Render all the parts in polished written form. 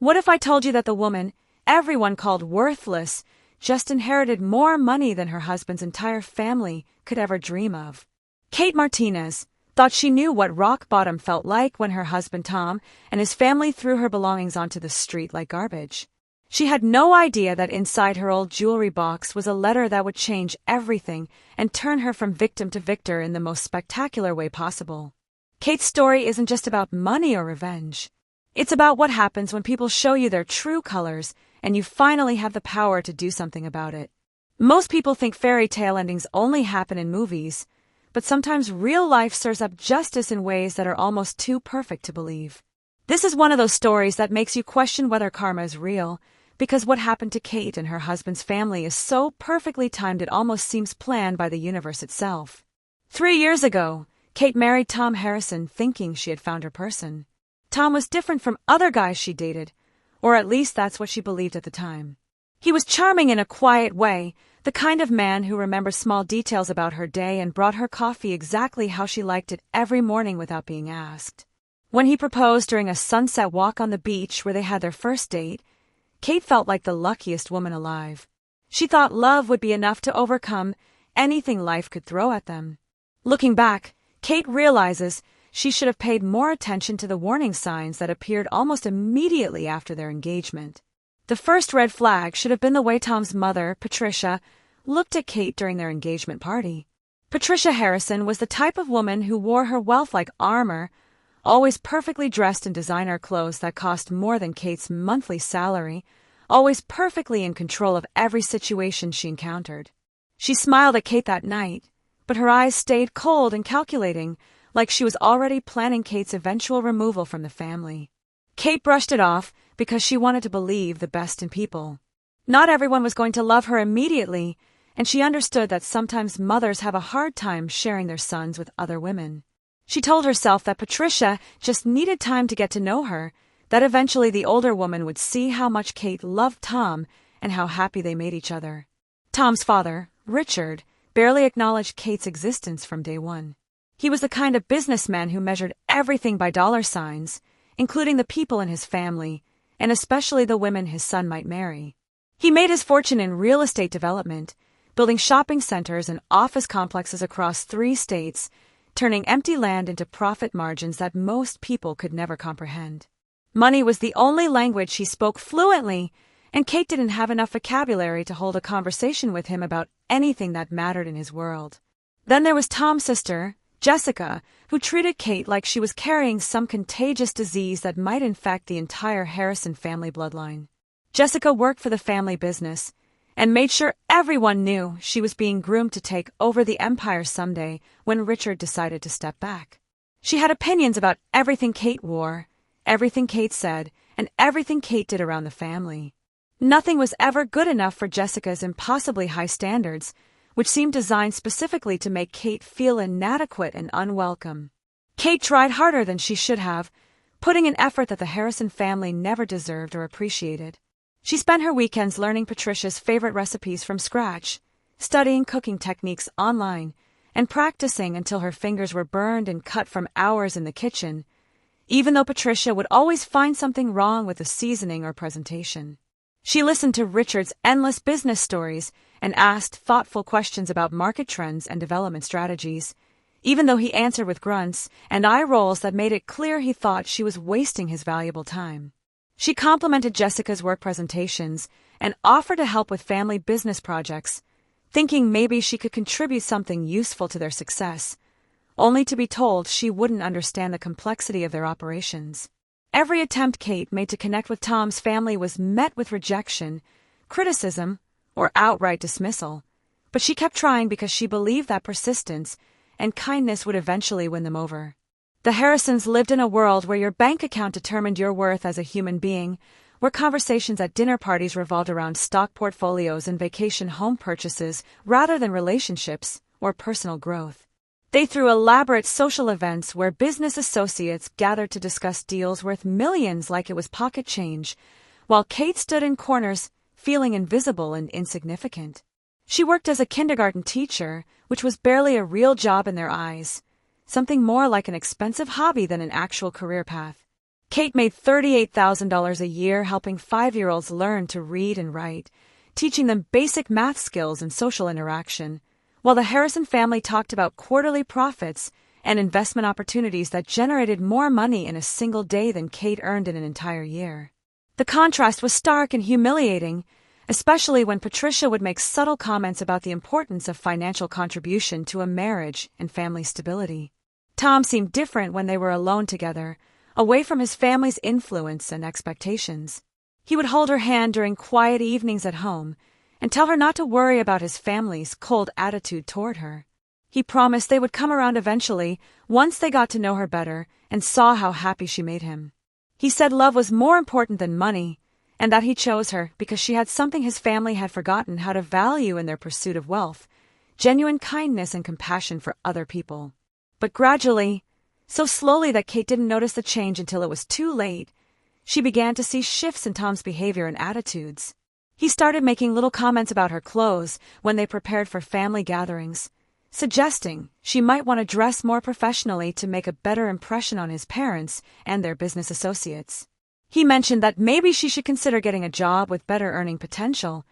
What if I told you that the woman everyone called worthless just inherited more money than her husband's entire family could ever dream of? Kate Martinez thought she knew what rock bottom felt like when her husband Tom and his family threw her belongings onto the street like garbage. She had no idea that inside her old jewelry box was a letter that would change everything and turn her from victim to victor in the most spectacular way possible. Kate's story isn't just about money or revenge. It's about what happens when people show you their true colors and you finally have the power to do something about it. Most people think fairy tale endings only happen in movies, but sometimes real life serves up justice in ways that are almost too perfect to believe. This is one of those stories that makes you question whether karma is real, because what happened to Kate and her husband's family is so perfectly timed it almost seems planned by the universe itself. 3 years ago, Kate married Tom Harrison thinking she had found her person. Tom was different from other guys she dated, or at least that's what she believed at the time. He was charming in a quiet way, the kind of man who remembered small details about her day and brought her coffee exactly how she liked it every morning without being asked. When he proposed during a sunset walk on the beach where they had their first date, Kate felt like the luckiest woman alive. She thought love would be enough to overcome anything life could throw at them. Looking back, Kate realizes she should have paid more attention to the warning signs that appeared almost immediately after their engagement. The first red flag should have been the way Tom's mother, Patricia, looked at Kate during their engagement party. Patricia Harrison was the type of woman who wore her wealth like armor, always perfectly dressed in designer clothes that cost more than Kate's monthly salary, always perfectly in control of every situation she encountered. She smiled at Kate that night, but her eyes stayed cold and calculating, like she was already planning Kate's eventual removal from the family. Kate brushed it off because she wanted to believe the best in people. Not everyone was going to love her immediately, and she understood that sometimes mothers have a hard time sharing their sons with other women. She told herself that Patricia just needed time to get to know her, that eventually the older woman would see how much Kate loved Tom and how happy they made each other. Tom's father, Richard, barely acknowledged Kate's existence from day one. He was the kind of businessman who measured everything by dollar signs, including the people in his family, and especially the women his son might marry. He made his fortune in real estate development, building shopping centers and office complexes across 3 states, turning empty land into profit margins that most people could never comprehend. Money was the only language he spoke fluently, and Kate didn't have enough vocabulary to hold a conversation with him about anything that mattered in his world. Then there was Tom's sister, Jessica, who treated Kate like she was carrying some contagious disease that might infect the entire Harrison family bloodline. Jessica worked for the family business and made sure everyone knew she was being groomed to take over the empire someday when Richard decided to step back. She had opinions about everything Kate wore, everything Kate said, and everything Kate did around the family. Nothing was ever good enough for Jessica's impossibly high standards, which seemed designed specifically to make Kate feel inadequate and unwelcome. Kate tried harder than she should have, putting an effort that the Harrison family never deserved or appreciated. She spent her weekends learning Patricia's favorite recipes from scratch, studying cooking techniques online, and practicing until her fingers were burned and cut from hours in the kitchen, even though Patricia would always find something wrong with the seasoning or presentation. She listened to Richard's endless business stories and asked thoughtful questions about market trends and development strategies, even though he answered with grunts and eye rolls that made it clear he thought she was wasting his valuable time. She complimented Jessica's work presentations and offered to help with family business projects, thinking maybe she could contribute something useful to their success, only to be told she wouldn't understand the complexity of their operations. Every attempt Kate made to connect with Tom's family was met with rejection, criticism, or outright dismissal, but she kept trying because she believed that persistence and kindness would eventually win them over. The Harrisons lived in a world where your bank account determined your worth as a human being, where conversations at dinner parties revolved around stock portfolios and vacation home purchases rather than relationships or personal growth. They threw elaborate social events where business associates gathered to discuss deals worth millions like it was pocket change, while Kate stood in corners feeling invisible and insignificant. She worked as a kindergarten teacher, which was barely a real job in their eyes, something more like an expensive hobby than an actual career path. Kate made $38,000 a year helping 5-year-olds learn to read and write, teaching them basic math skills and social interaction, while the Harrison family talked about quarterly profits and investment opportunities that generated more money in a single day than Kate earned in an entire year. The contrast was stark and humiliating, especially when Patricia would make subtle comments about the importance of financial contribution to a marriage and family stability. Tom seemed different when they were alone together, away from his family's influence and expectations. He would hold her hand during quiet evenings at home and tell her not to worry about his family's cold attitude toward her. He promised they would come around eventually once they got to know her better and saw how happy she made him. He said love was more important than money, and that he chose her because she had something his family had forgotten how to value in their pursuit of wealth: genuine kindness and compassion for other people. But gradually, so slowly that Kate didn't notice the change until it was too late, she began to see shifts in Tom's behavior and attitudes. He started making little comments about her clothes when they prepared for family gatherings, suggesting she might want to dress more professionally to make a better impression on his parents and their business associates. He mentioned that maybe she should consider getting a job with better earning potential,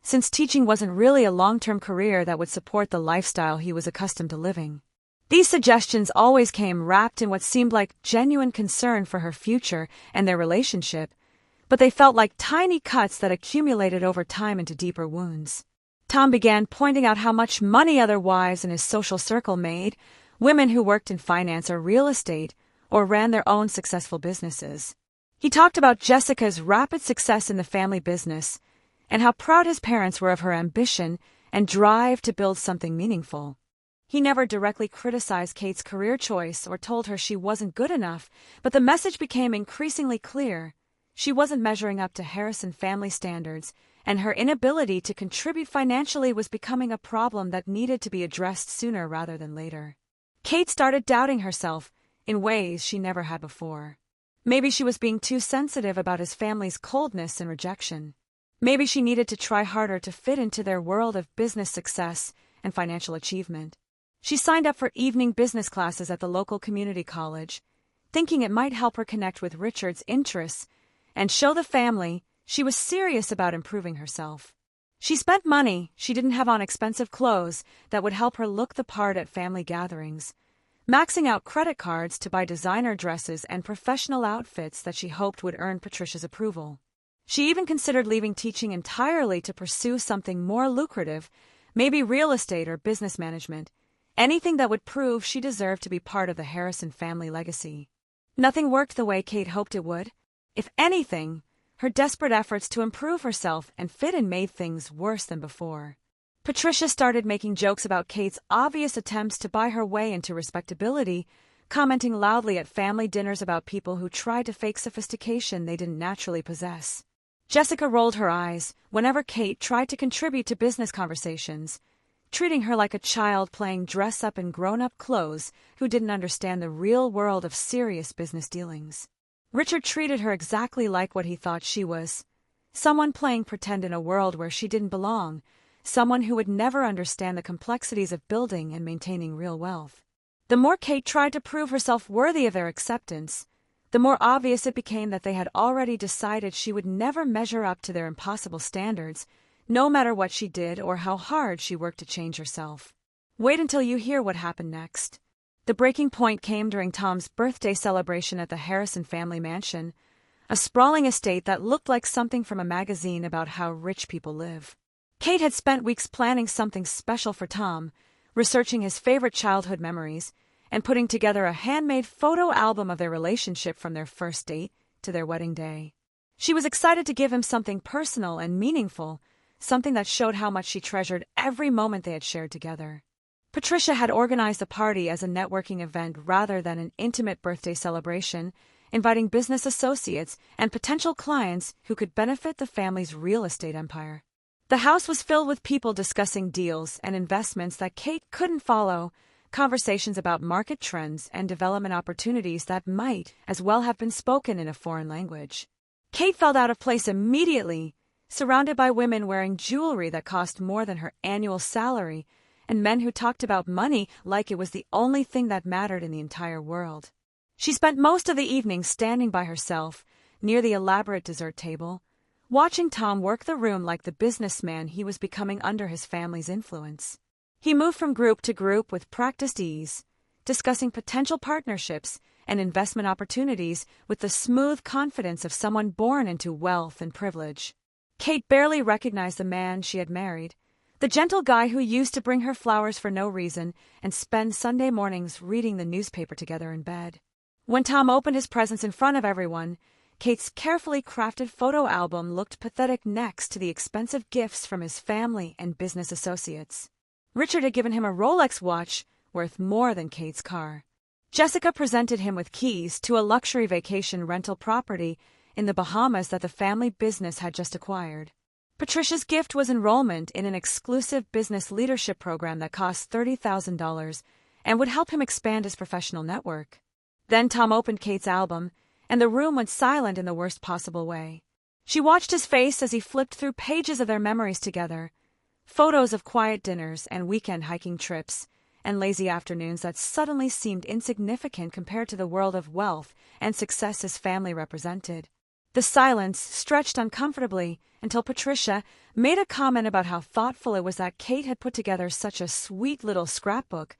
since teaching wasn't really a long-term career that would support the lifestyle he was accustomed to living. These suggestions always came wrapped in what seemed like genuine concern for her future and their relationship, but they felt like tiny cuts that accumulated over time into deeper wounds. Tom began pointing out how much money other wives in his social circle made, women who worked in finance or real estate, or ran their own successful businesses. He talked about Jessica's rapid success in the family business, and how proud his parents were of her ambition and drive to build something meaningful. He never directly criticized Kate's career choice or told her she wasn't good enough, but the message became increasingly clear. She wasn't measuring up to Harrison family standards, and her inability to contribute financially was becoming a problem that needed to be addressed sooner rather than later. Kate started doubting herself in ways she never had before. Maybe she was being too sensitive about his family's coldness and rejection. Maybe she needed to try harder to fit into their world of business success and financial achievement. She signed up for evening business classes at the local community college, thinking it might help her connect with Richard's interests and show the family she was serious about improving herself. She spent money she didn't have on expensive clothes that would help her look the part at family gatherings, maxing out credit cards to buy designer dresses and professional outfits that she hoped would earn Patricia's approval. She even considered leaving teaching entirely to pursue something more lucrative, maybe real estate or business management, anything that would prove she deserved to be part of the Harrison family legacy. Nothing worked the way Kate hoped it would. If anything, her desperate efforts to improve herself and fit in made things worse than before. Patricia started making jokes about Kate's obvious attempts to buy her way into respectability, commenting loudly at family dinners about people who tried to fake sophistication they didn't naturally possess. Jessica rolled her eyes whenever Kate tried to contribute to business conversations, treating her like a child playing dress-up in grown-up clothes who didn't understand the real world of serious business dealings. Richard treated her exactly like what he thought she was, someone playing pretend in a world where she didn't belong, someone who would never understand the complexities of building and maintaining real wealth. The more Kate tried to prove herself worthy of their acceptance, the more obvious it became that they had already decided she would never measure up to their impossible standards, no matter what she did or how hard she worked to change herself. Wait until you hear what happened next. The breaking point came during Tom's birthday celebration at the Harrison family mansion, a sprawling estate that looked like something from a magazine about how rich people live. Kate had spent weeks planning something special for Tom, researching his favorite childhood memories, and putting together a handmade photo album of their relationship from their first date to their wedding day. She was excited to give him something personal and meaningful, something that showed how much she treasured every moment they had shared together. Patricia had organized the party as a networking event rather than an intimate birthday celebration, inviting business associates and potential clients who could benefit the family's real estate empire. The house was filled with people discussing deals and investments that Kate couldn't follow, conversations about market trends and development opportunities that might as well have been spoken in a foreign language. Kate felt out of place immediately, surrounded by women wearing jewelry that cost more than her annual salary, and men who talked about money like it was the only thing that mattered in the entire world. She spent most of the evening standing by herself, near the elaborate dessert table, watching Tom work the room like the businessman he was becoming under his family's influence. He moved from group to group with practiced ease, discussing potential partnerships and investment opportunities with the smooth confidence of someone born into wealth and privilege. Kate barely recognized the man she had married, the gentle guy who used to bring her flowers for no reason and spend Sunday mornings reading the newspaper together in bed. When Tom opened his presents in front of everyone, Kate's carefully crafted photo album looked pathetic next to the expensive gifts from his family and business associates. Richard had given him a Rolex watch worth more than Kate's car. Jessica presented him with keys to a luxury vacation rental property in the Bahamas that the family business had just acquired. Patricia's gift was enrollment in an exclusive business leadership program that cost $30,000 and would help him expand his professional network. Then Tom opened Kate's album, and the room went silent in the worst possible way. She watched his face as he flipped through pages of their memories together, photos of quiet dinners and weekend hiking trips, and lazy afternoons that suddenly seemed insignificant compared to the world of wealth and success his family represented. The silence stretched uncomfortably until Patricia made a comment about how thoughtful it was that Kate had put together such a sweet little scrapbook,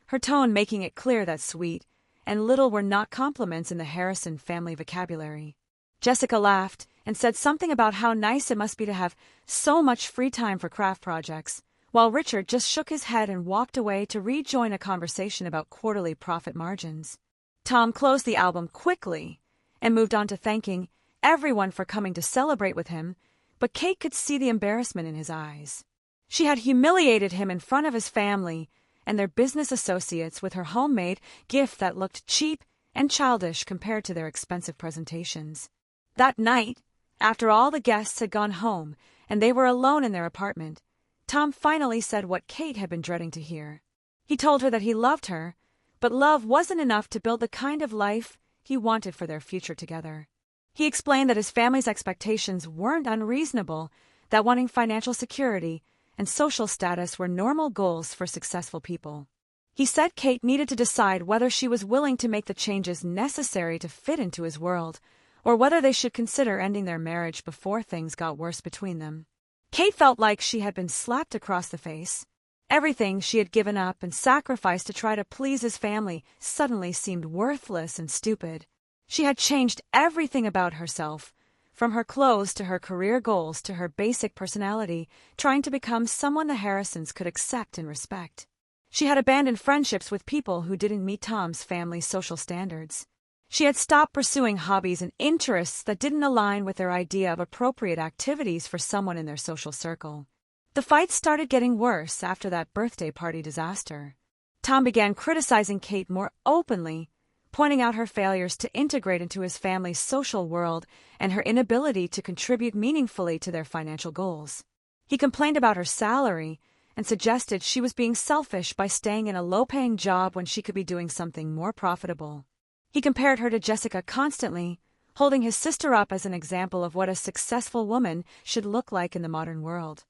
her tone making it clear that sweet and little were not compliments in the Harrison family vocabulary. Jessica laughed and said something about how nice it must be to have so much free time for craft projects, while Richard just shook his head and walked away to rejoin a conversation about quarterly profit margins. Tom closed the album quickly and moved on to thanking everyone for coming to celebrate with him, but Kate could see the embarrassment in his eyes. She had humiliated him in front of his family and their business associates with her homemade gift that looked cheap and childish compared to their expensive presentations. That night, after all the guests had gone home and they were alone in their apartment, Tom finally said what Kate had been dreading to hear. He told her that he loved her, but love wasn't enough to build the kind of life he wanted for their future together. He explained that his family's expectations weren't unreasonable, that wanting financial security and social status were normal goals for successful people. He said Kate needed to decide whether she was willing to make the changes necessary to fit into his world, or whether they should consider ending their marriage before things got worse between them. Kate felt like she had been slapped across the face. Everything she had given up and sacrificed to try to please his family suddenly seemed worthless and stupid. She had changed everything about herself, from her clothes to her career goals to her basic personality, trying to become someone the Harrisons could accept and respect. She had abandoned friendships with people who didn't meet Tom's family's social standards. She had stopped pursuing hobbies and interests that didn't align with their idea of appropriate activities for someone in their social circle. The fights started getting worse after that birthday party disaster. Tom began criticizing Kate more openly, pointing out her failures to integrate into his family's social world and her inability to contribute meaningfully to their financial goals. He complained about her salary and suggested she was being selfish by staying in a low-paying job when she could be doing something more profitable. He compared her to Jessica constantly, holding his sister up as an example of what a successful woman should look like in the modern world.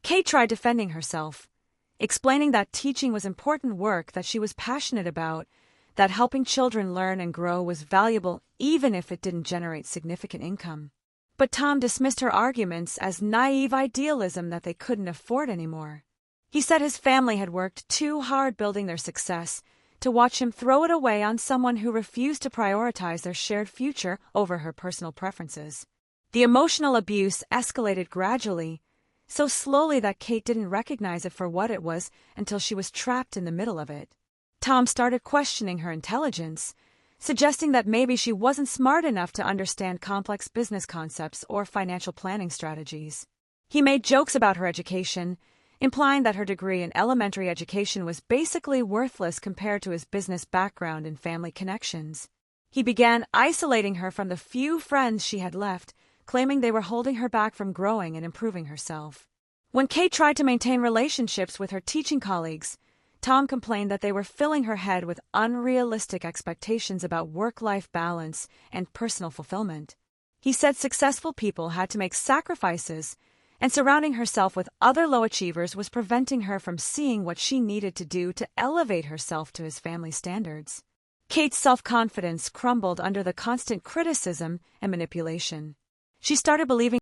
Kate tried defending herself, explaining that teaching was important work that she was passionate about, that helping children learn and grow was valuable even if it didn't generate significant income. But Tom dismissed her arguments as naive idealism that they couldn't afford anymore. He said his family had worked too hard building their success to watch him throw it away on someone who refused to prioritize their shared future over her personal preferences. The emotional abuse escalated gradually, so slowly that Kate didn't recognize it for what it was until she was trapped in the middle of it. Tom started questioning her intelligence, suggesting that maybe she wasn't smart enough to understand complex business concepts or financial planning strategies. He made jokes about her education, implying that her degree in elementary education was basically worthless compared to his business background and family connections. He began isolating her from the few friends she had left, claiming they were holding her back from growing and improving herself. When Kate tried to maintain relationships with her teaching colleagues, Tom complained that they were filling her head with unrealistic expectations about work-life balance and personal fulfillment. He said successful people had to make sacrifices, and surrounding herself with other low achievers was preventing her from seeing what she needed to do to elevate herself to his family standards. Kate's self-confidence crumbled under the constant criticism and manipulation. She started believing